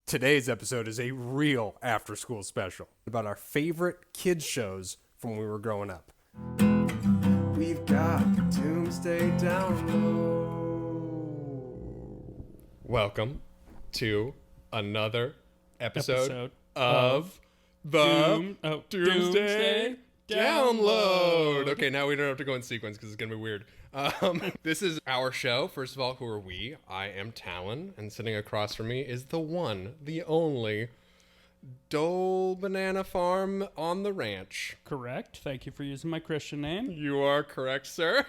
Today's episode is a real after-school special about our favorite kids shows from when we were growing up. We've got Doomsday Download. Welcome to another episode of the Doomsday Download. Okay, now we don't have to go in sequence because it's going to be weird. This is our show. First of all, who are we? I am Talon, and sitting across from me is the one, the only, Dole Banana Farm on the Ranch. Correct. Thank you for using my Christian name. You are correct, sir.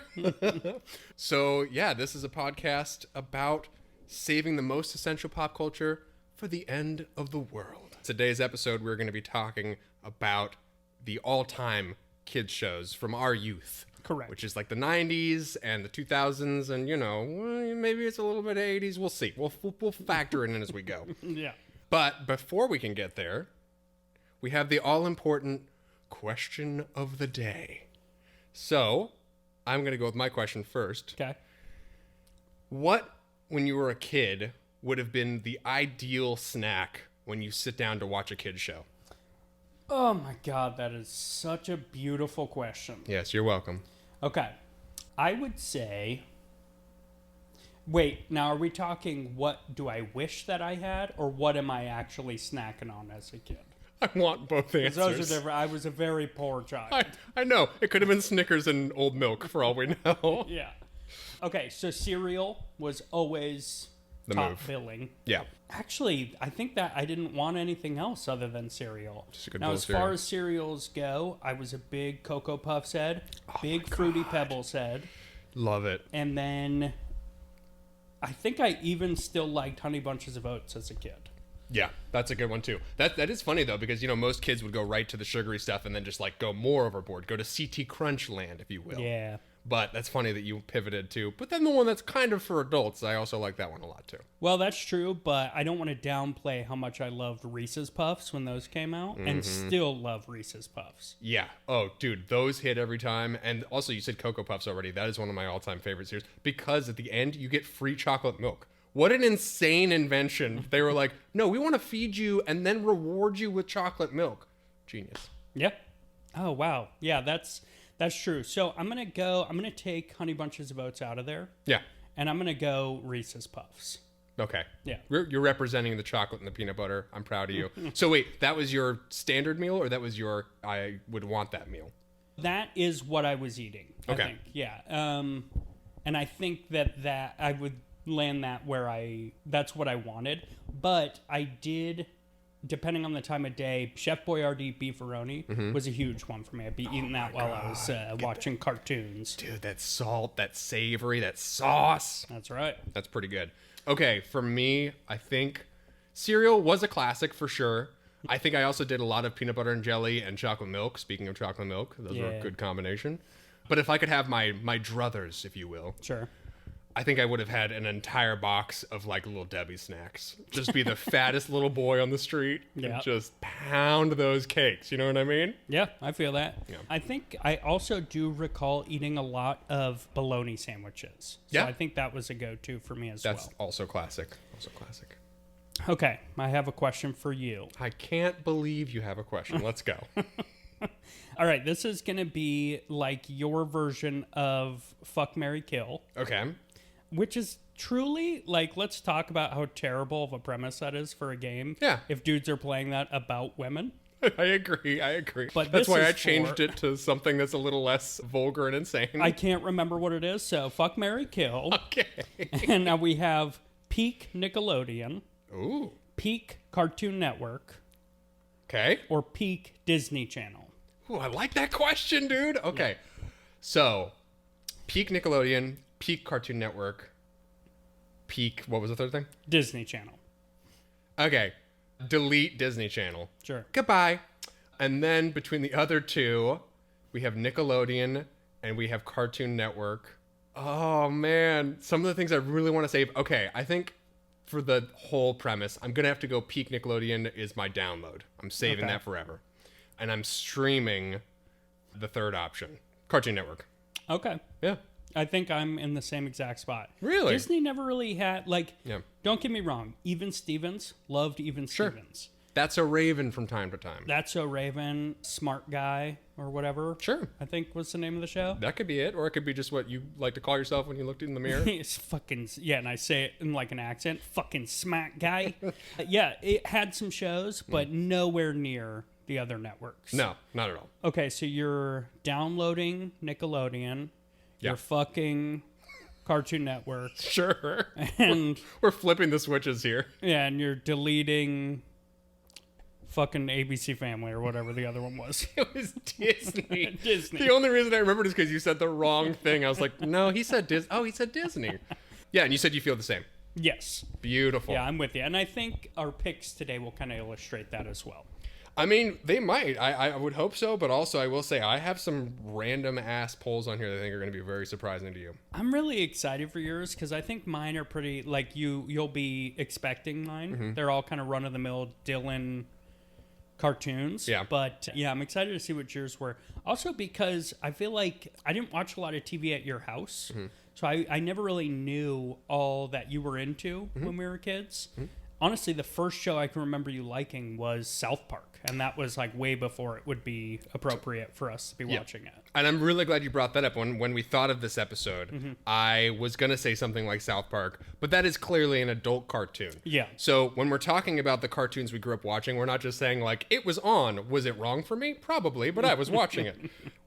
So, yeah, this is a podcast about saving the most essential pop culture for the end of the world. Today's episode, we're going to be talking about the all-time kids shows from our youth. Correct. Which is like the 90s and the 2000s and, you know, maybe it's a little bit of 80s. We'll see. We'll factor it in as we go. Yeah. But before we can get there, we have the all-important question of the day. So, I'm going to go with my question first. Okay. What, when you were a kid, would have been the ideal snack when you sit down to watch a kid's show? Oh my God, that is such a beautiful question. Yes, you're welcome. Okay. I would say... Wait, now are we talking what do I wish that I had, or what am I actually snacking on as a kid? I want both answers. Those are different. I was a very poor child. I know. It could have been Snickers and old milk, for all we know. Yeah. Okay, so cereal was always The top move. billing. Yeah. Actually, I think that I didn't want anything else other than cereal. Just a good Now, bowl as of cereal. far as cereals go, I was a big Cocoa Puffs head, big Fruity Pebbles head, Love it. and then I think I even still liked Honey Bunches of Oats as a kid. Yeah, that's a good one too. That is funny though, because you know most kids would go right to the sugary stuff and then just like go more overboard, go to CT Crunch land, if you will. Yeah. But that's funny that you pivoted to. But then the one that's kind of for adults, I also like that one a lot too. Well, that's true, but I don't want to downplay how much I loved Reese's Puffs when those came out, and still love Reese's Puffs. Yeah. Oh, dude, those hit every time. And also, you said Cocoa Puffs already. That is one of my all-time favorite series because at the end you get free chocolate milk. What an insane invention! They were like, no, we want to feed you and then reward you with chocolate milk. Genius. Yep. Oh, wow. Yeah, that's true. So I'm going to take Honey Bunches of Oats out of there. Yeah. And I'm going to go Reese's Puffs. Okay. Yeah. You're representing the chocolate and the peanut butter. I'm proud of you. So wait, that was your standard meal or that was your I would want that meal? That is what I was eating, Okay. I think. Yeah. And I think that I would land that that's what I wanted. But I did, depending on the time of day, Chef Boyardee beefaroni was a huge one for me. I'd be eating that while I was watching cartoons. Dude, that salt, that savory, that sauce. That's right. That's pretty good. Okay, for me, I think cereal was a classic for sure. I think I also did a lot of peanut butter and jelly and chocolate milk. Speaking of chocolate milk, those were a good combination. But if I could have my druthers, if you will, Sure. I think I would have had an entire box of like Little Debbie snacks. Just be the fattest little boy on the street and just pound those cakes. You know what I mean? Yeah, I feel that. Yeah. I think I also do recall eating a lot of bologna sandwiches. So Yeah. I think that was a go-to for me as well. That's also classic. Also classic. Okay, I have a question for you. I can't believe you have a question. Let's go. All right, this is going to be like your version of Fuck, Marry, Kill, Okay. which is truly, like, let's talk about how terrible of a premise that is for a game. Yeah. If dudes are playing that about women. I agree. But that's this why is I changed for- it to something that's a little less vulgar and insane. I can't remember what it is, so Fuck, Marry, Kill. Okay. And now we have peak Nickelodeon, Ooh. peak Cartoon Network, Okay. or peak Disney Channel. Ooh, I like that question, dude. Okay. Yeah. So, peak Nickelodeon, peak Cartoon Network, peak, what was the third thing? Disney Channel. Okay. Delete Disney Channel. Sure. Goodbye. And then between the other two, we have Nickelodeon and we have Cartoon Network. Oh, man. Some of the things I really want to save. Okay, I think for the whole premise, I'm going to have to go peak Nickelodeon is my download. I'm saving that forever. And I'm streaming the third option, Cartoon Network. Okay. Yeah. I think I'm in the same exact spot. Really? Disney never really had, like, Yeah. don't get me wrong, Even Stevens, loved Even Sure. Stevens. That's a Raven from time to time. That's So Raven, Smart Guy, or whatever. Sure. I think was the name of the show. That could be it, or it could be just what you like to call yourself when you looked in the mirror. It's fucking, yeah, and I say it in like an accent, fucking Smart Guy. Yeah, it had some shows, but nowhere near the other networks. No, not at all. Okay, so you're downloading Nickelodeon, Yeah. you're fucking Cartoon Network, Sure. and We're flipping the switches here. yeah, and you're deleting fucking ABC Family or whatever the other one was. It was Disney. Disney. The only reason I remembered is because you said the wrong thing. I was like, no, he said Disney. Oh, he said Disney. Yeah, and you said you feel the same. Yes. Beautiful. Yeah, I'm with you. And I think our picks today will kind of illustrate that as well. I mean, they might. I would hope so, but also I will say I have some random ass polls on here that I think are going to be very surprising to you. I'm really excited for yours because I think mine are pretty, like, you'll be expecting mine. Mm-hmm. They're all kind of run-of-the-mill Dylan cartoons. Yeah. But yeah, I'm excited to see what yours were. Also because I feel like I didn't watch a lot of TV at your house. Mm-hmm. So I never really knew all that you were into when we were kids. Honestly, the first show I can remember you liking was South Park, and that was like way before it would be appropriate for us to be watching it. And I'm really glad you brought that up. When we thought of this episode, I was going to say something like South Park, but that is clearly an adult cartoon. Yeah. So when we're talking about the cartoons we grew up watching, we're not just saying like, it was on. Was it wrong for me? Probably, but I was watching it.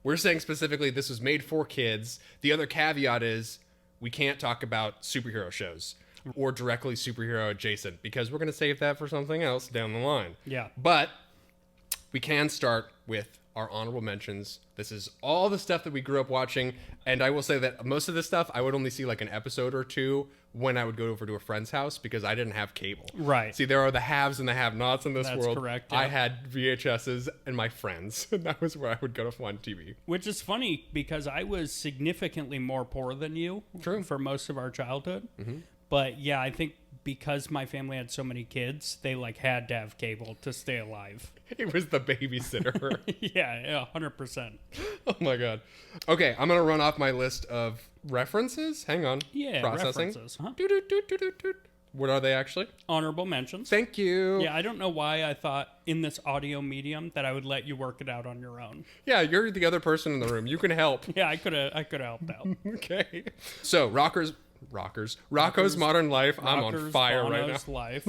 We're saying specifically this was made for kids. The other caveat is we can't talk about superhero shows or directly superhero adjacent because we're going to save that for something else down the line. Yeah. But we can start with our honorable mentions. This is all the stuff that we grew up watching. And I will say that most of this stuff, I would only see like an episode or two when I would go over to a friend's house because I didn't have cable. Right. See, there are the haves and the have-nots in this That's world. correct, yeah. I had VHSs and my friends. And that was where I would go to find TV. Which is funny because I was significantly more poor than you for most of our childhood. But yeah, I think because my family had so many kids, they like had to have cable to stay alive. It was the babysitter. Yeah, 100%. Oh my God. Okay, I'm going to run off my list of references. Hang on. Yeah, Processing. references. Huh? Doot. What are they actually? Honorable mentions. Thank you. Yeah, I don't know why I thought in this audio medium that I would let you work it out on your own. Yeah, you're the other person in the room. You can help. Yeah, I could have helped out. Okay. So, Rocco's Modern Life. I'm on fire right now. Bono's Life.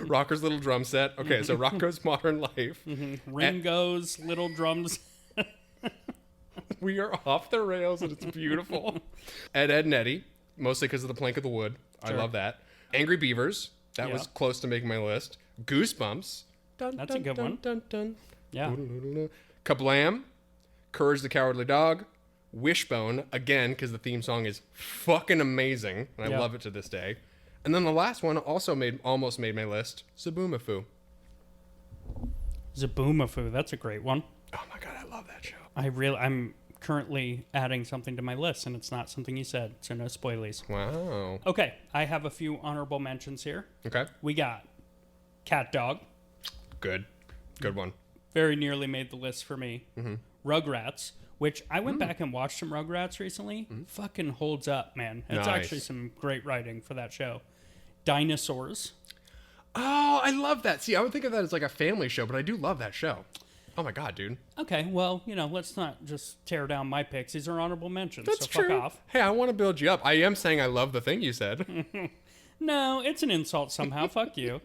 Rocker's Little Drum Set. Okay, so Rocco's Modern Life. Ringo's Little Drums. We are off the rails and it's beautiful. Ed, and Eddie, mostly because of the plank of the wood. I love that. Angry Beavers. That was close to making my list. Goosebumps. That's a good one. Yeah. Kablam. Courage the Cowardly Dog. Wishbone, again, because the theme song is fucking amazing, and I love it to this day. And then the last one also almost made my list, Zaboomafoo. Zaboomafoo, that's a great one. Oh my God, I love that show. I'm currently adding something to my list, and it's not something you said, so no spoilies. Wow. Okay, I have a few honorable mentions here. Okay. We got Cat Dog. Good one. Very nearly made the list for me. Rugrats, which I went back and watched some Rugrats recently. Fucking holds up, man. It's actually some great writing for that show. Dinosaurs. Oh, I love that. See, I would think of that as like a family show, but I do love that show. Oh my God, dude. Okay, well, let's not just tear down my picks. These are honorable mentions, That's so true. fuck off. Hey, I want to build you up. I am saying I love the thing you said. No, it's an insult somehow. Fuck you.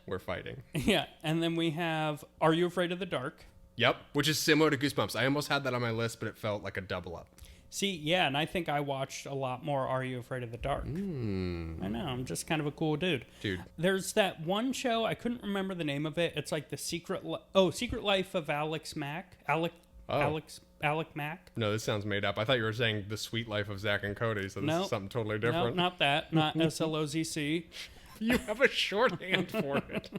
We're fighting. Yeah, and then we have Are You Afraid of the Dark? Yep, which is similar to Goosebumps. I almost had that on my list, but it felt like a double up. See, yeah, and I think I watched a lot more Are You Afraid of the Dark? I know, I'm just kind of a cool dude. There's that one show, I couldn't remember the name of it. It's like the Secret Life of Alex Mack. Alec Mack. No, this sounds made up. I thought you were saying The Sweet Life of Zach and Cody, so this is something totally different. No, not that. Not SLOZC. You have a shorthand for it.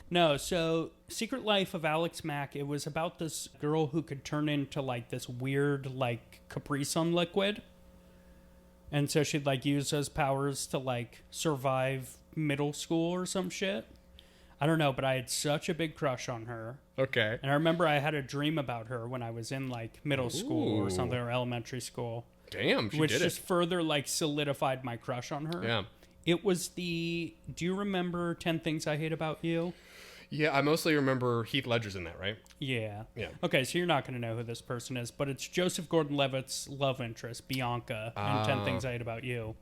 No, so Secret Life of Alex Mack, it was about this girl who could turn into like this weird like Capri Sun liquid. And so she'd like use those powers to like survive middle school or some shit. I don't know, but I had such a big crush on her. Okay. And I remember I had a dream about her when I was in like middle school or something, or elementary school. Damn, she which did just it. further like solidified my crush on her. Yeah. It was do you remember 10 Things I Hate About You? Yeah, I mostly remember Heath Ledger's in that, right? Yeah. Yeah. Okay, so you're not going to know who this person is, but it's Joseph Gordon-Levitt's love interest, Bianca, in 10 Things I Hate About You.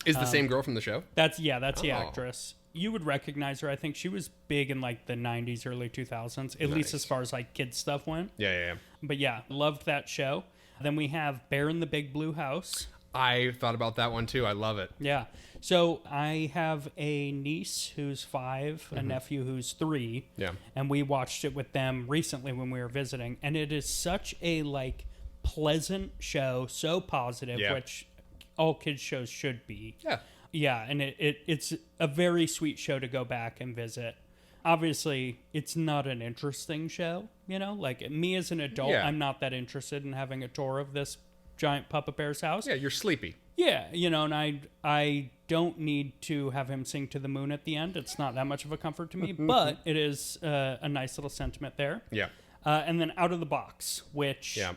Is the same girl from the show? That's the actress. You would recognize her. I think she was big in like the 90s, early 2000s, at least as far as like kids stuff went. Yeah. But yeah, loved that show. Then we have Bear in the Big Blue House. I thought about that one too. I love it. Yeah. So I have a niece who's 5, a nephew who's 3. Yeah. And we watched it with them recently when we were visiting. And it is such a like pleasant show, so positive, which all kids shows should be. Yeah. Yeah, and it's a very sweet show to go back and visit. Obviously, it's not an interesting show, you know? Like, me as an adult, I'm not that interested in having a tour of this giant Puppet Bear's house. Yeah, you're sleepy. Yeah, you know, and I don't need to have him sing to the moon at the end. It's not that much of a comfort to me, but it is a nice little sentiment there. Yeah. And then Out of the Box, which... Yeah.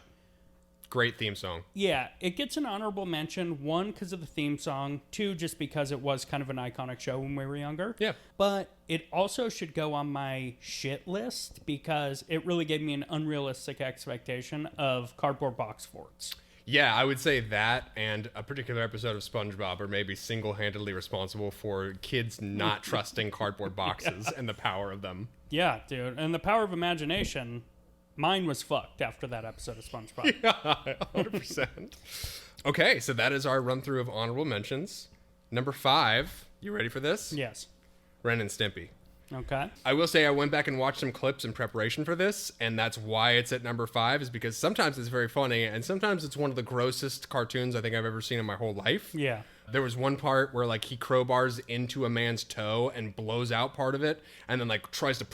Great theme song. Yeah, it gets an honorable mention. 1, because of the theme song. 2, just because it was kind of an iconic show when we were younger. Yeah. But it also should go on my shit list because it really gave me an unrealistic expectation of cardboard box forts. Yeah, I would say that and a particular episode of SpongeBob are maybe single-handedly responsible for kids not trusting cardboard boxes and the power of them. Yeah, dude. And the power of imagination... Mine was fucked after that episode of SpongeBob. Yeah, 100%. Okay, so that is our run-through of honorable mentions. Number 5, you ready for this? Yes. Ren and Stimpy. Okay. I will say I went back and watched some clips in preparation for this, and that's why it's at number 5, is because sometimes it's very funny, and sometimes it's one of the grossest cartoons I think I've ever seen in my whole life. Yeah. There was one part where like he crowbars into a man's toe and blows out part of it and then like tries to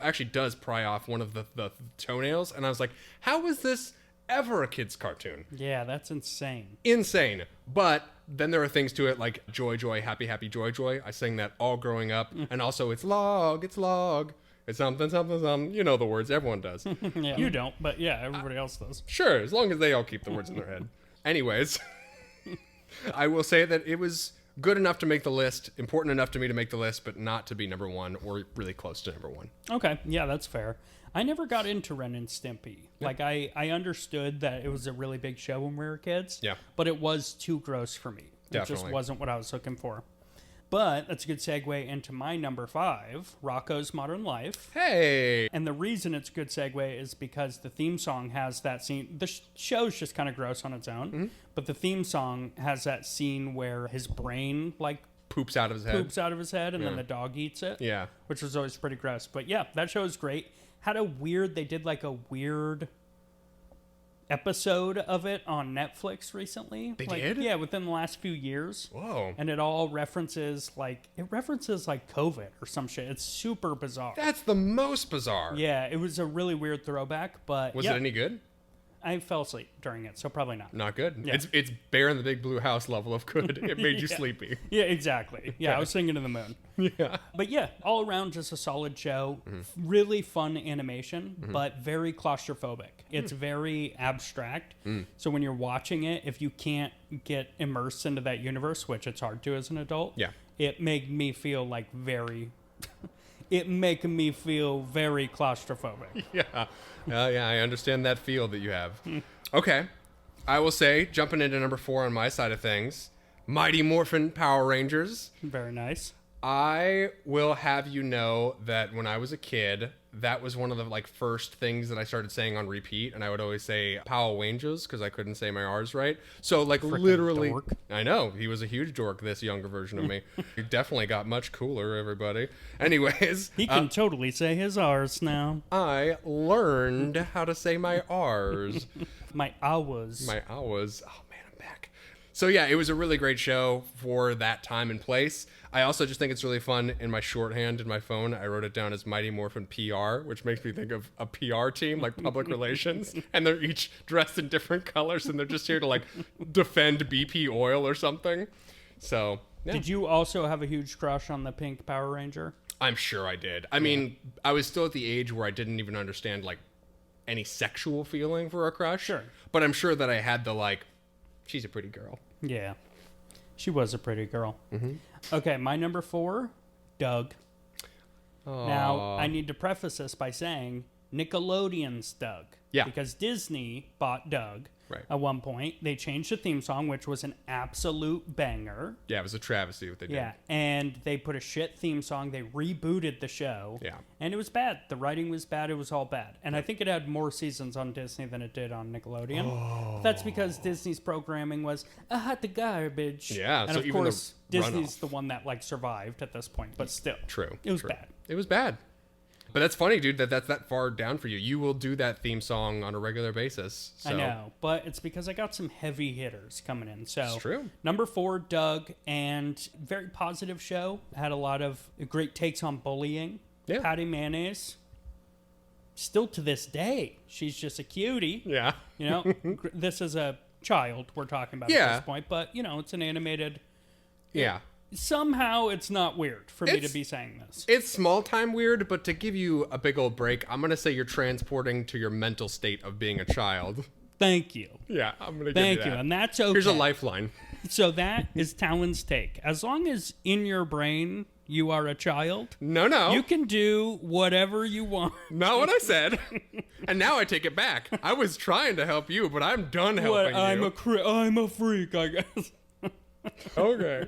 actually does pry off one of the toenails. And I was like, how is this ever a kid's cartoon? Yeah, that's insane. Insane. But then there are things to it like Joy, Joy, Happy, Happy, Joy, Joy. I sang that all growing up. And also it's log, it's something, something, something. You know the words. Everyone does. Yeah. You don't, but yeah, everybody else does. Sure, as long as they all keep the words in their head. Anyways... I will say that it was good enough to make the list, important enough to me to make the list, but not to be number 1 or really close to number 1. Okay, yeah, that's fair. I never got into Ren and Stimpy. Yeah. Like, I understood that it was a really big show when we were kids. Yeah. But it was too gross for me. Definitely. It just wasn't what I was looking for. But that's a good segue into my number 5, Rocko's Modern Life. Hey! And the reason it's a good segue is because the theme song has that scene. The show's just kind of gross on its own, but the theme song has that scene where his brain, like, poops out of his head, and then the dog eats it. Yeah. Which was always pretty gross. But yeah, that show is great. They did like a weird episode of it on Netflix recently. They did? Yeah, within the last few years. Whoa. And it all references COVID or some shit. It's super bizarre. That's the most bizarre. Yeah, it was a really weird throwback, but Was it any good? I fell asleep during it, so probably not. Not good. Yeah. It's Bear in the Big Blue House level of good. It made you sleepy. Yeah, exactly. Yeah, I was singing to the moon. Yeah. But yeah, all around just a solid show. Really fun animation, but very claustrophobic. It's very abstract. So when you're watching it, if you can't get immersed into that universe, which it's hard to as an adult, it made me feel like it make me feel very claustrophobic. Yeah. Yeah, I understand that feel that you have. Okay. I will say, jumping into number 4 on my side of things, Mighty Morphin Power Rangers. Very nice. I will have you know that when I was a kid, that was one of the first things that I started saying on repeat, and I would always say Power Rangers because I couldn't say my R's right. So Frickin' literally, dork. I know he was a huge dork. This younger version of me, he definitely got much cooler. Everybody, anyways, He can totally say his R's now. I learned how to say my R's. My hours. My hours. Oh man, I'm back. So yeah, it was a really great show for that time and place. I also just think it's really fun. In my shorthand in my phone, I wrote it down as Mighty Morphin PR, which makes me think of a PR team, like public relations, and they're each dressed in different colors, and they're just here to defend BP oil or something. So yeah. Did you also have a huge crush on the pink Power Ranger? I'm sure I did. I mean, I was still at the age where I didn't even understand any sexual feeling for a crush. Sure. But I'm sure that I had the She's a pretty girl. Yeah. She was a pretty girl. Mm-hmm. Okay, my number 4, Doug. Aww. Now, I need to preface this by saying Nickelodeon's Doug. Yeah. Because Disney bought Doug. Right. At one point, they changed the theme song, which was an absolute banger. Yeah, it was a travesty what they did. Yeah, and they put a shit theme song. They rebooted the show. Yeah. And it was bad. The writing was bad. It was all bad. And I think it had more seasons on Disney than it did on Nickelodeon. Oh. That's because Disney's programming was hot the garbage. Yeah, and so of even course, the Disney's runoff. the one that like survived at this point. But still, True. it was true. bad. It was bad. But that's funny, dude, that's that far down for you. You will do that theme song on a regular basis. So. I know, but it's because I got some heavy hitters coming in. So It's true. Number 4, Doug, and very positive show. Had a lot of great takes on bullying. Yeah. Patty Mayonnaise. Still to this day, she's just a cutie. Yeah. You know, this is a child we're talking about at this point, but you know, it's an animated. Yeah. Somehow it's not weird for me to It's- be saying this. It's small time weird, but to give you a big old break, I'm going to say you're transporting to your mental state of being a child. Thank you. Yeah, I'm going to give Thank you you. that. And that's okay. Here's a lifeline. So that is Talon's take. As long as in your brain you are a child, No. you can do whatever you want. Not what I said. And now I take it back. I was trying to help you, but I'm done helping you. I'm a freak, I guess. Okay.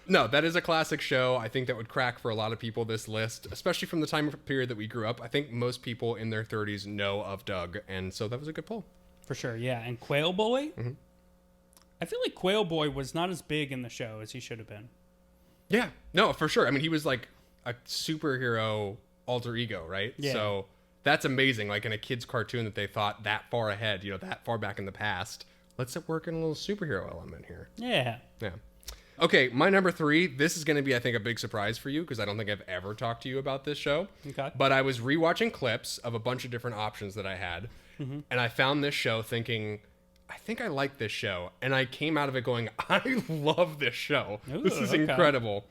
No, that is a classic show. I think that would crack for a lot of people this list, especially from the time period that we grew up. I think most people in their 30s know of Doug, and so that was a good pull. For sure, yeah. And Quail Boy? Mm-hmm. I feel like Quail Boy was not as big in the show as he should have been. Yeah, no, for sure. I mean, he was like a superhero alter ego, right? Yeah. So that's amazing. Like in a kid's cartoon that they thought that far ahead, that far back in the past. Let's work in a little superhero element here. Yeah. Yeah. Okay, my number 3, this is going to be, I think, a big surprise for you because I don't think I've ever talked to you about this show. Okay. But I was rewatching clips of a bunch of different options that I had, and I found this show thinking, I think I like this show. And I came out of it going, I love this show. Ooh, this is okay. incredible.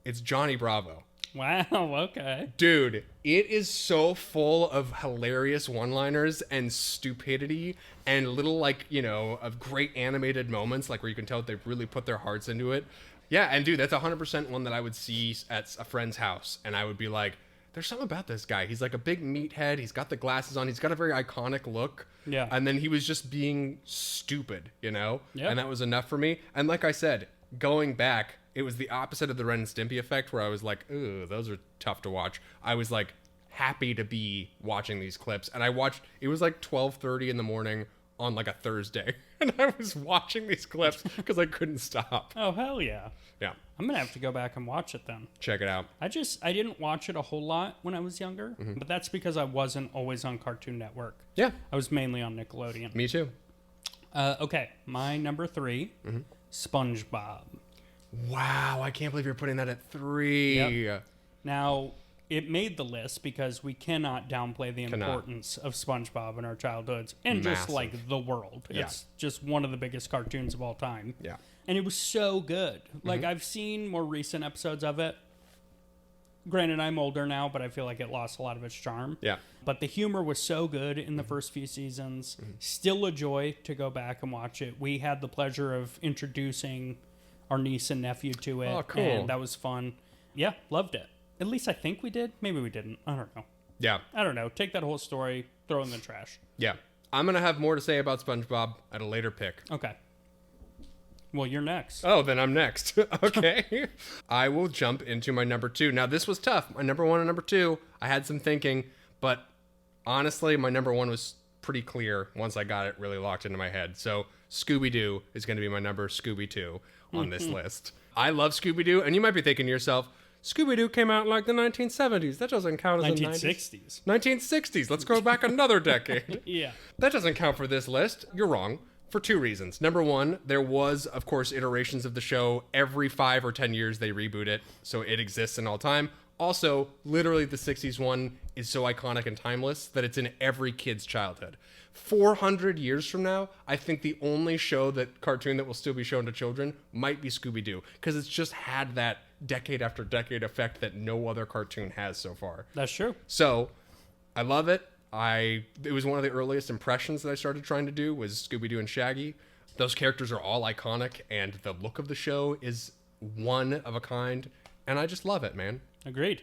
It's Johnny Bravo. Wow, okay. Dude, it is so full of hilarious one-liners and stupidity and little, of great animated moments, like where you can tell that they've really put their hearts into it. Yeah, and dude, that's 100% one that I would see at a friend's house, and I would be like, there's something about this guy. He's like a big meathead. He's got the glasses on. He's got a very iconic look. Yeah. And then he was just being stupid, Yep. And that was enough for me. And like I said, going back, it was the opposite of the Ren and Stimpy effect where I was like, ooh, those are tough to watch. I was like happy to be watching these clips. And it was like 12:30 in the morning on like a Thursday. And I was watching these clips because I couldn't stop. Oh, hell yeah. Yeah. I'm going to have to go back and watch it then. Check it out. I didn't watch it a whole lot when I was younger, but that's because I wasn't always on Cartoon Network. Yeah. I was mainly on Nickelodeon. Me too. Okay, my number 3, SpongeBob. Wow, I can't believe you're putting that at 3. Yep. Now, it made the list because we cannot downplay the importance of SpongeBob in our childhoods and just Massive. like the world. Yeah. It's just one of the biggest cartoons of all time. Yeah. And it was so good. Like, I've seen more recent episodes of it. Granted, I'm older now, but I feel like it lost a lot of its charm. Yeah. But the humor was so good in the first few seasons. Still a joy to go back and watch it. We had the pleasure of introducing our niece and nephew to it. Oh, cool. And that was fun. Yeah, loved it. At least I think we did. Maybe we didn't. I don't know. Yeah. I don't know. Take that whole story, throw it in the trash. Yeah. I'm going to have more to say about SpongeBob at a later pick. Okay. Well, you're next. Oh, then I'm next. Okay. I will jump into my number 2. Now, this was tough. My number 1 and number 2, I had some thinking, but honestly, my number 1 was pretty clear once I got it really locked into my head. So Scooby Doo is going to be my number Scooby 2 on this list. I love Scooby Doo, and you might be thinking to yourself, Scooby Doo came out in like the 1970s. That doesn't count as the 1960s. 1960s. Let's go back another decade. Yeah. That doesn't count for this list. You're wrong. For 2 reasons. Number 1, there was, of course, iterations of the show. Every 5 or 10 years, they reboot it, so it exists in all time. Also, literally, the 60s one is so iconic and timeless that it's in every kid's childhood. 400 years from now, I think the only cartoon that will still be shown to children might be Scooby Doo, because it's just had that decade after decade effect that no other cartoon has so far. That's true. So, I love it. It was one of the earliest impressions that I started trying to do was Scooby Doo and Shaggy. Those characters are all iconic, and the look of the show is one of a kind, and I just love it, man. Agreed.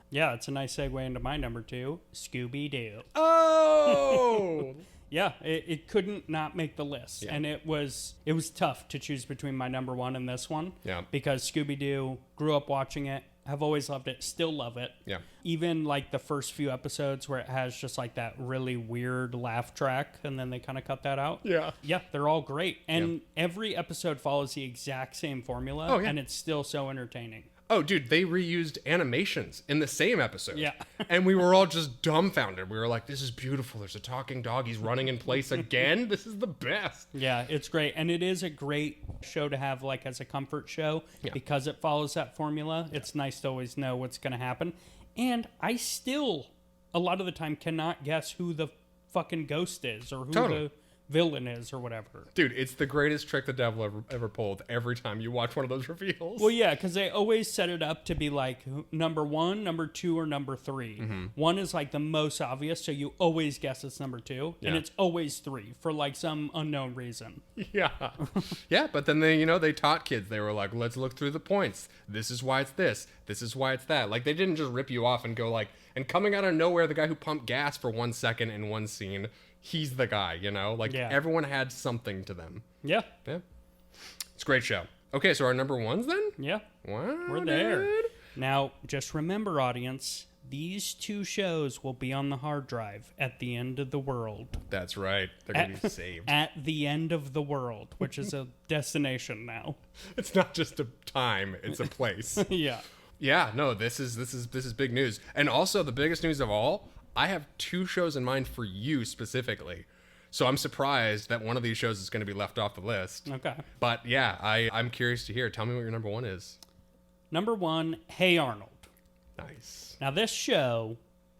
Yeah, it's a nice segue into my number 2, Scooby Doo. Oh! Yeah, it couldn't not make the list. Yeah. And it was tough to choose between my number 1 and this one. Yeah. Because Scooby Doo, grew up watching it, have always loved it, still love it. Yeah. Even like the first few episodes where it has just like that really weird laugh track and then they kind of cut that out. Yeah. Yeah, they're all great. And every episode follows the exact same formula. Oh, yeah. And it's still so entertaining. Oh, dude, they reused animations in the same episode. Yeah. And we were all just dumbfounded. We were like, this is beautiful. There's a talking dog. He's running in place again. This is the best. Yeah, it's great. And it is a great show to have like as a comfort show because it follows that formula. It's nice to always know what's going to happen. And I still, a lot of the time, cannot guess who the fucking ghost is or who the villain is or whatever. Dude, it's the greatest trick the devil ever pulled every time you watch one of those reveals. Well, yeah, because they always set it up to be like number 1, number 2, or number 3. Mm-hmm. 1 is like the most obvious, so you always guess it's number 2, and it's always 3 for like some unknown reason. Yeah. Yeah, but then they taught kids. They were like, let's look through the points. This is why it's this. This is why it's that. Like, they didn't just rip you off and go like, and coming out of nowhere, the guy who pumped gas for 1 second in one scene, he's the guy, Like, everyone had something to them. Yeah. Yeah. It's a great show. Okay, so our number 1s then? Yeah. Wow, We're there. dude. Now, just remember, audience, these 2 shows will be on the hard drive at the end of the world. That's right. They're going to be saved. At the end of the world, which is a destination now. It's not just a time, it's a place. Yeah. Yeah, no, this is big news. And also the biggest news of all, I have 2 shows in mind for you specifically. So I'm surprised that one of these shows is going to be left off the list. Okay. But yeah, I'm curious to hear. Tell me what your number 1 is. Number 1, Hey Arnold. Nice. Now, this show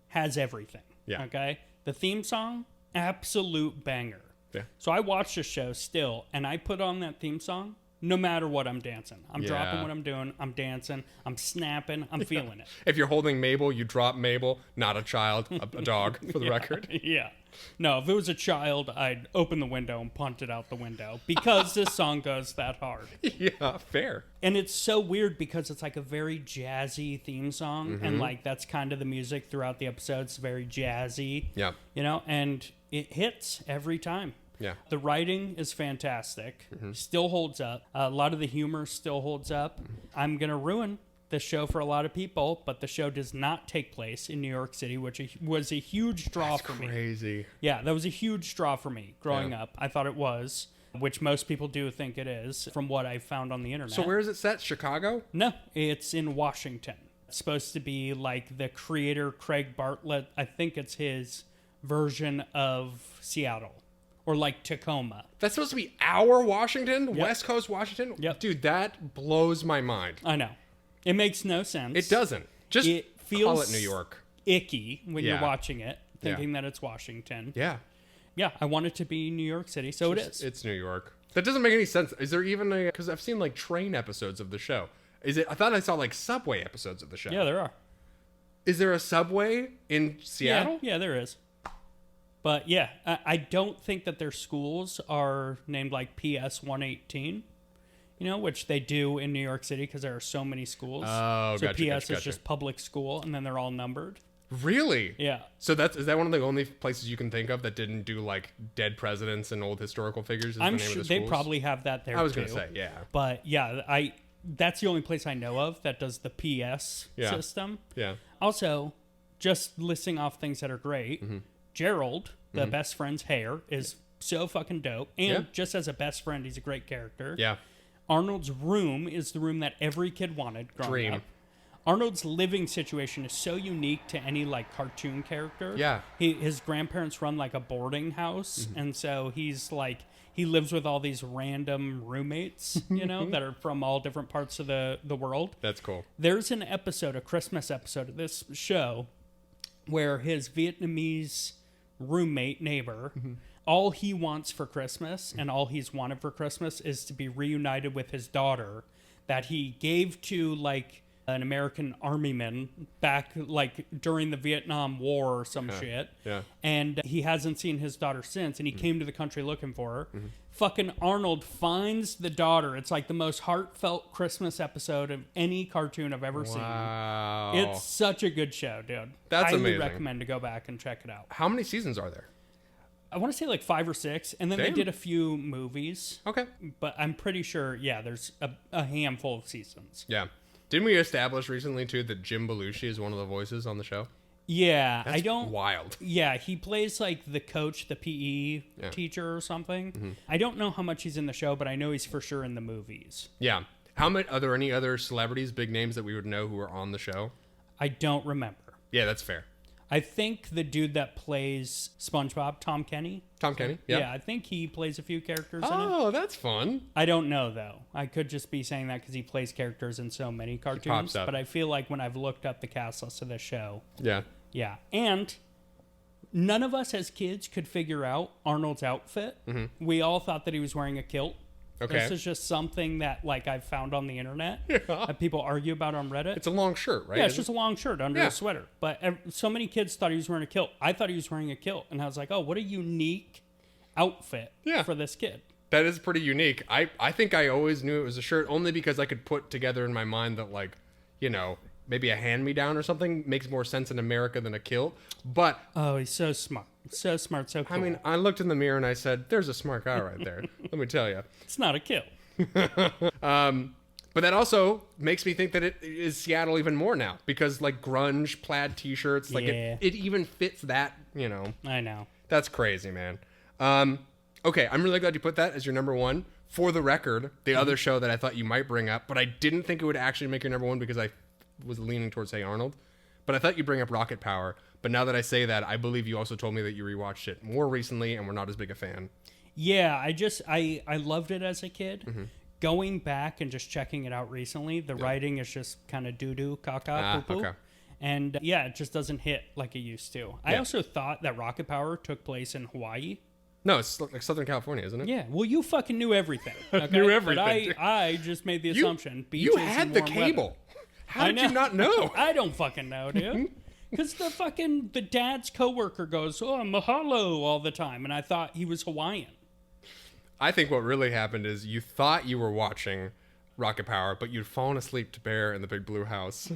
has everything. Yeah. Okay? The theme song, absolute banger. Yeah. So I watch the show still, and I put on that theme song no matter what I'm dancing. I'm dropping what I'm doing. I'm dancing. I'm snapping. I'm feeling it. If you're holding Mabel, you drop Mabel, not a child, a dog, for the record. Yeah. No, if it was a child, I'd open the window and punt it out the window because this song goes that hard. Yeah, fair. And it's so weird because it's like a very jazzy theme song, and like that's kind of the music throughout the episodes, very jazzy. Yeah. And it hits every time. Yeah. The writing is fantastic. Still holds up. A lot of the humor still holds up. I'm going to ruin the show for a lot of people, but the show does not take place in New York City, which was a huge draw for me. Crazy. Yeah, that was a huge draw for me growing up. I thought it was, which most people do think it is, from what I found on the internet. So where is it set? Chicago? No, it's in Washington. It's supposed to be like the creator, Craig Bartlett. I think it's his version of Seattle. Or like Tacoma. That's supposed to be our Washington? West Coast Washington? Yep. Dude, that blows my mind. I know. It makes no sense. It doesn't. Just it feels call it New York. Icky when you're watching it, thinking Yeah. that it's Washington. Yeah. Yeah, I want it to be New York City, so it is. It's New York. That doesn't make any sense. Is there even a... Because I've seen like train episodes of the show. Is it... I thought I saw like subway episodes of the show. Yeah, there are. Is there a subway in Seattle? Yeah, there is. But yeah, I don't think that their schools are named like PS 118, which they do in New York City because there are so many schools. Oh, so gotcha, PS is just public school, and then they're all numbered. Really? Yeah. So is that one of the only places you can think of that didn't do like dead presidents and old historical figures? Is I'm the name sure of the they schools? probably have that there. I was too. gonna say, yeah. But yeah, that's the only place I know of that does the PS system. Yeah. Also, just listing off things that are great. Gerald, the best friend's hair, is so fucking dope. And just as a best friend, he's a great character. Yeah. Arnold's room is the room that every kid wanted growing up. Arnold's living situation is so unique to any like cartoon character. Yeah. His grandparents run like a boarding house, and so he's like he lives with all these random roommates, that are from all different parts of the world. That's cool. There's an episode, a Christmas episode of this show, where his Vietnamese roommate neighbor, all he wants for Christmas and all he's wanted for Christmas is to be reunited with his daughter that he gave to like an American armyman back like during the Vietnam War or some shit. Yeah. And he hasn't seen his daughter since, and he came to the country looking for her. Fucking Arnold finds the daughter. It's like the most heartfelt Christmas episode of any cartoon I've ever seen. Wow. It's such a good show, dude. That's Highly amazing. recommend to go back and check it out. How many seasons are there? I want to say like 5 or 6, and then they did a few movies. Okay. But I'm pretty sure, there's a handful of seasons. Yeah. Didn't we establish recently, too, that Jim Belushi is one of the voices on the show? Yeah, That's I don't... wild. Yeah, he plays like the coach, the PE teacher or something. I don't know how much he's in the show, but I know he's for sure in the movies. Yeah. Are there any other celebrities, big names that we would know who are on the show? I don't remember. Yeah, that's fair. I think the dude that plays SpongeBob, Tom Kenny. Tom Kenny? Yeah. Yeah, I think he plays a few characters in it. Oh, that's fun. I don't know, though. I could just be saying that because he plays characters in so many cartoons. up. But I feel like when I've looked up the cast list of the show, Yeah. yeah. And none of us as kids could figure out Arnold's outfit. We all thought that he was wearing a kilt. Okay. This is just something that like I've found on the internet Yeah. that people argue about on Reddit. It's a long shirt, right? Yeah, it's just a long shirt under Yeah. a sweater. But so many kids thought he was wearing a kilt. I thought he was wearing a kilt. And I was like, oh, what a unique outfit for this kid. That is pretty unique. I think I always knew it was a shirt only because I could put together in my mind that, like, you know, maybe a hand-me-down or something makes more sense in America than a kilt. But... Oh, he's so smart. So smart, so cool. I mean, I looked in the mirror and I said, there's a smart guy right there. Let me tell you. It's not a kilt. But that also makes me think that it is Seattle even more now because like grunge plaid t-shirts, like it even fits that, you know. I know. That's crazy, man. Okay, I'm really glad you put that as your number one. For the record, the other show that I thought you might bring up, but I didn't think it would actually make your number one because I was leaning towards say Arnold. But I thought you'd bring up Rocket Power. But now that I say that, I believe you also told me that you rewatched it more recently and were not as big a fan. Yeah, I loved it as a kid. Going back and just checking it out recently, the writing is just kind of doo-doo, caca, poo-poo. Okay. And it just doesn't hit like it used to. I also thought that Rocket Power took place in Hawaii. No, it's like Southern California, isn't it? Yeah, well, you fucking knew everything. Okay? Knew everything. But I just made the assumption. You had the cable. How did you not know? I don't fucking know, dude. Because the dad's coworker goes, oh, mahalo all the time. And I thought he was Hawaiian. I think what really happened is you thought you were watching Rocket Power, but you'd fallen asleep to Bear in the Big Blue House.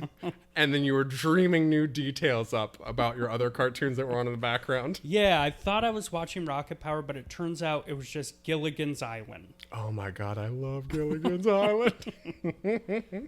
And then you were dreaming new details up about your other cartoons that were on in the background. Yeah, I thought I was watching Rocket Power, but it turns out it was just Gilligan's Island. Oh my God, I love Gilligan's Island.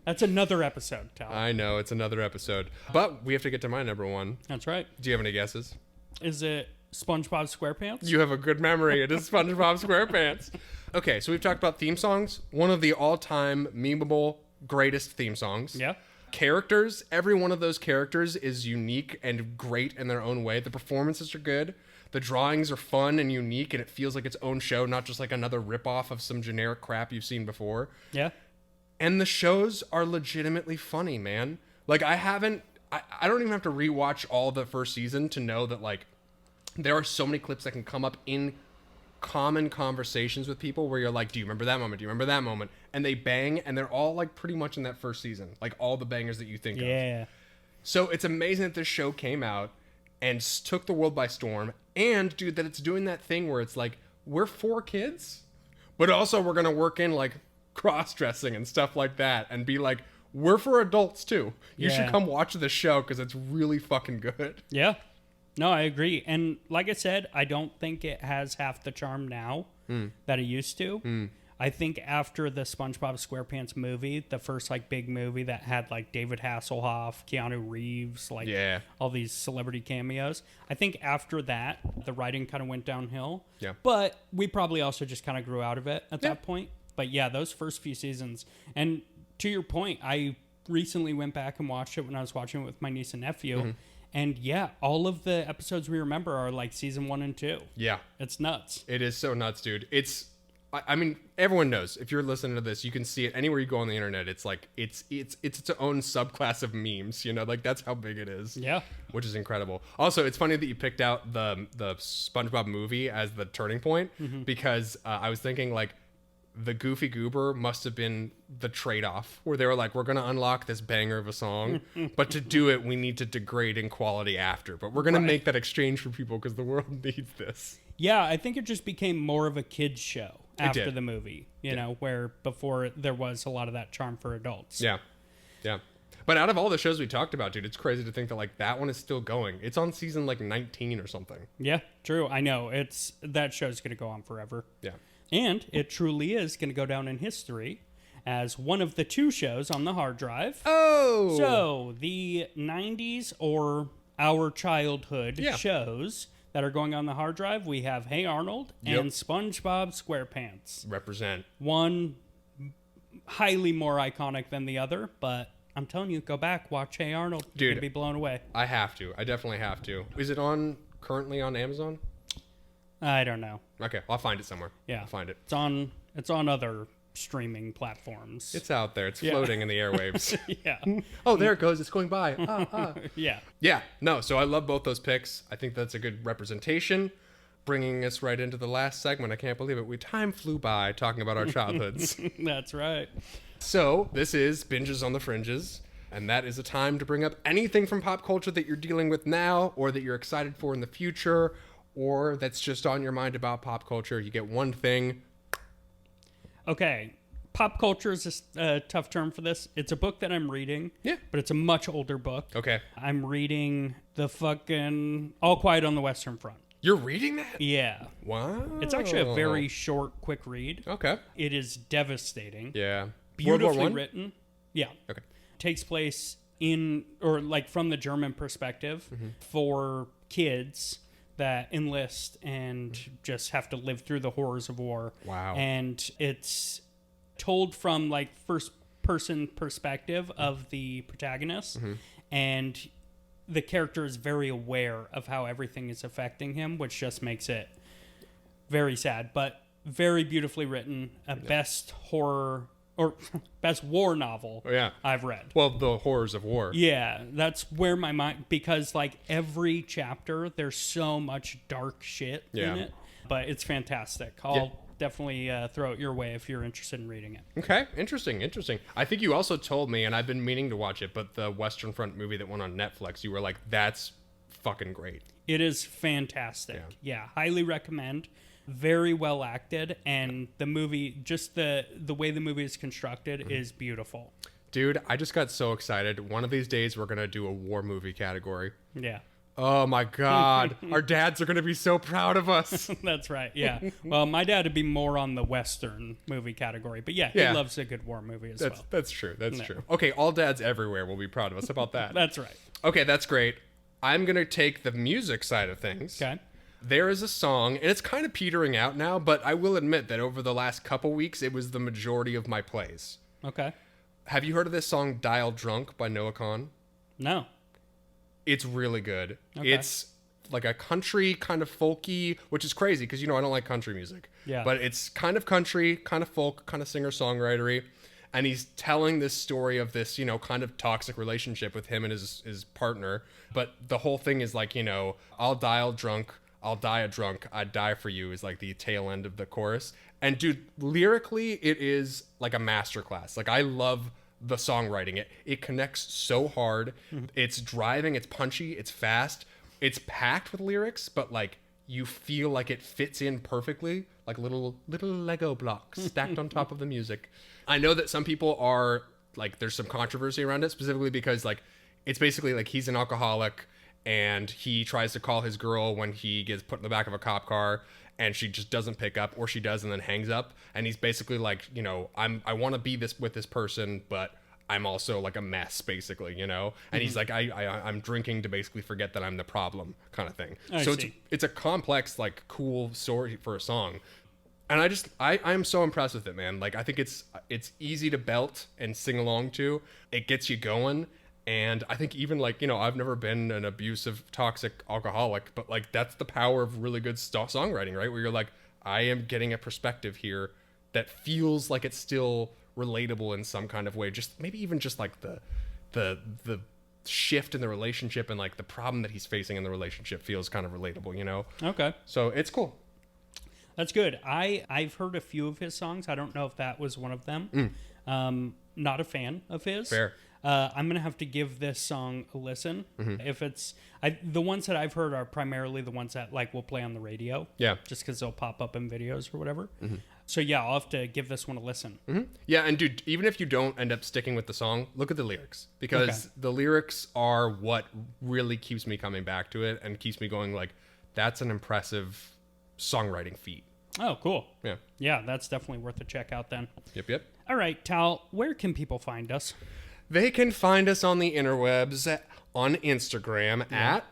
That's another episode, Tom. I know, it's another episode. But we have to get to my number one. That's right. Do you have any guesses? Is it SpongeBob SquarePants? You have a good memory. It is SpongeBob SquarePants. Okay, so we've talked about theme songs. One of the all-time memeable greatest theme songs. Yeah. Characters. Every one of those characters is unique and great in their own way. The performances are good. The drawings are fun and unique, and it feels like its own show, not just like another ripoff of some generic crap you've seen before. Yeah. And the shows are legitimately funny, man. Like, I don't even have to rewatch all the first season to know that, like, there are so many clips that can come up in common conversations with people where you're like, do you remember that moment? Do you remember that moment? And they bang, and they're all, like, pretty much in that first season. Like, all the bangers that you think of. Yeah. So it's amazing that this show came out and took the world by storm. And, dude, that it's doing that thing where it's like, we're 4 kids, but also we're going to work in, like, cross-dressing and stuff like that and be like, we're for adults, too. You should come watch this show because it's really fucking good. Yeah. No, I agree. And like I said, I don't think it has half the charm now that it used to. I think after the SpongeBob SquarePants movie, the first like big movie that had like David Hasselhoff, Keanu Reeves, like all these celebrity cameos, I think after that, the writing kind of went downhill. Yeah. But we probably also just kind of grew out of it at that point. But yeah, those first few seasons. And to your point, I recently went back and watched it when I was watching it with my niece and nephew. And yeah, all of the episodes we remember are like season 1 and 2. Yeah. It's nuts. It is so nuts, dude. I mean, everyone knows. If you're listening to this, you can see it anywhere you go on the internet. It's like, it's its own subclass of memes, you know? Like, that's how big it is. Yeah. Which is incredible. Also, it's funny that you picked out the SpongeBob movie as the turning point because I was thinking, like, the Goofy Goober must have been the trade-off where they were like, we're going to unlock this banger of a song, but to do it, we need to degrade in quality after. But we're going to make that exchange for people because the world needs this. Yeah, I think it just became more of a kid's show after the movie, you know, where before there was a lot of that charm for adults. Yeah. Yeah. But out of all the shows we talked about, dude, it's crazy to think that like that one is still going. It's on season like 19 or something. Yeah, true. I know. That show's going to go on forever. Yeah. And it truly is going to go down in history as one of the 2 shows on the hard drive. Oh! So, the 90s or our childhood shows that are going on the hard drive, we have Hey Arnold and SpongeBob SquarePants. Represent. One highly more iconic than the other, but I'm telling you, go back, watch Hey Arnold. Dude, you're going to be blown away. I have to. I definitely have to. Is it currently on Amazon? I don't know. Okay, I'll find it somewhere. Yeah. I'll find it. It's on other streaming platforms. It's out there. It's floating in the airwaves. Yeah. Oh, there it goes. It's going by. Yeah. Yeah. No, so I love both those picks. I think that's a good representation. Bringing us right into the last segment. I can't believe it. Time flew by talking about our childhoods. That's right. So this is Binges on the Fringes. And that is a time to bring up anything from pop culture that you're dealing with now or that you're excited for in the future or that's just on your mind about pop culture. You get one thing. Okay. Pop culture is a tough term for this. It's a book that I'm reading. Yeah. But it's a much older book. Okay. I'm reading the fucking All Quiet on the Western Front. You're reading that? Yeah. Wow. It's actually a very short, quick read. Okay. It is devastating. Yeah. Beautifully written. Yeah. Okay. Takes place from the German perspective for kids that enlist and just have to live through the horrors of war. Wow. And it's told from like first person perspective of the protagonist. And the character is very aware of how everything is affecting him, which just makes it very sad, but very beautifully written. Best horror or best war novel I've read. Well, the horrors of war. Yeah, that's where my mind, because like every chapter, there's so much dark shit in it, but it's fantastic. I'll definitely throw it your way if you're interested in reading it. Okay, interesting. I think you also told me, and I've been meaning to watch it, but the Western Front movie that went on Netflix, you were like, that's fucking great. It is fantastic. Yeah, highly recommend. Very well acted, and the movie, just the way the movie is constructed is beautiful. Dude, I just got so excited. One of these days, we're going to do a war movie category. Yeah. Oh my God. Our dads are going to be so proud of us. That's right. Yeah. Well, my dad would be more on the Western movie category, but he loves a good war movie as well. That's true. That's true. Okay. All dads everywhere will be proud of us. How about that? That's right. Okay. That's great. I'm going to take the music side of things. Okay. There is a song, and it's kind of petering out now, but I will admit that over the last couple weeks, it was the majority of my plays. Okay. Have you heard of this song, Dial Drunk by Noah Kahan? No. It's really good. Okay. It's like a country, kind of folky, which is crazy because, I don't like country music. Yeah. But it's kind of country, kind of folk, kind of singer-songwritery. And he's telling this story of this, kind of toxic relationship with him and his partner. But the whole thing is like, I'll dial drunk, I'll die a drunk, I'd die for you is like the tail end of the chorus. And dude, lyrically, it is like a masterclass. Like I love the songwriting. It connects so hard. It's driving, it's punchy, it's fast. It's packed with lyrics, but like you feel like it fits in perfectly, like little Lego blocks stacked on top of the music. I know that some people are like, there's some controversy around it, specifically because like it's basically like he's an alcoholic and he tries to call his girl when he gets put in the back of a cop car and she just doesn't pick up, or she does and then hangs up. And he's basically like, I want to be with this person, but I'm also like a mess, basically, And he's like, I'm drinking to basically forget that I'm the problem, kind of thing. I see. It's a complex, like cool story for a song. And I'm so impressed with it, man. Like, I think it's easy to belt and sing along to. It gets you going. And I think even like, I've never been an abusive, toxic alcoholic, but like that's the power of really good songwriting, right? Where you're like, I am getting a perspective here that feels like it's still relatable in some kind of way. Just maybe even just like the shift in the relationship and like the problem that he's facing in the relationship feels kind of relatable, Okay. So it's cool. That's good. I've heard a few of his songs. I don't know if that was one of them. Not a fan of his. Fair. I'm gonna have to give this song a listen. If it's the ones that I've heard are primarily the ones that like will play on the radio. Yeah. Just because they'll pop up in videos or whatever. So yeah, I'll have to give this one a listen. Yeah, and dude, even if you don't end up sticking with the song, look at the lyrics, because the lyrics are what really keeps me coming back to it and keeps me going like, that's an impressive songwriting feat. Oh, cool. Yeah. Yeah, that's definitely worth a check out then. Yep. All right, Tal, where can people find us? They can find us on the interwebs on Instagram at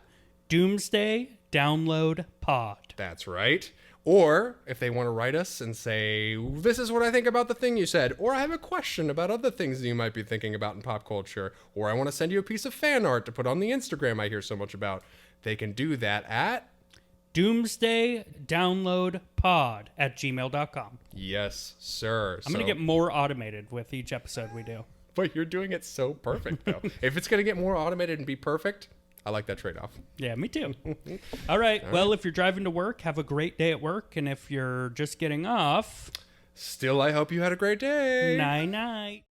Doomsday Download Pod. That's right. Or if they want to write us and say, this is what I think about the thing you said, or I have a question about other things that you might be thinking about in pop culture, or I want to send you a piece of fan art to put on the Instagram I hear so much about, they can do that at Doomsday Download Pod at gmail.com. Yes, sir. I'm going to get more automated with each episode we do. But you're doing it so perfect, though. If it's going to get more automated and be perfect, I like that trade-off. Yeah, me too. All right. Well, if you're driving to work, have a great day at work. And if you're just getting off, still, I hope you had a great day. Night-night.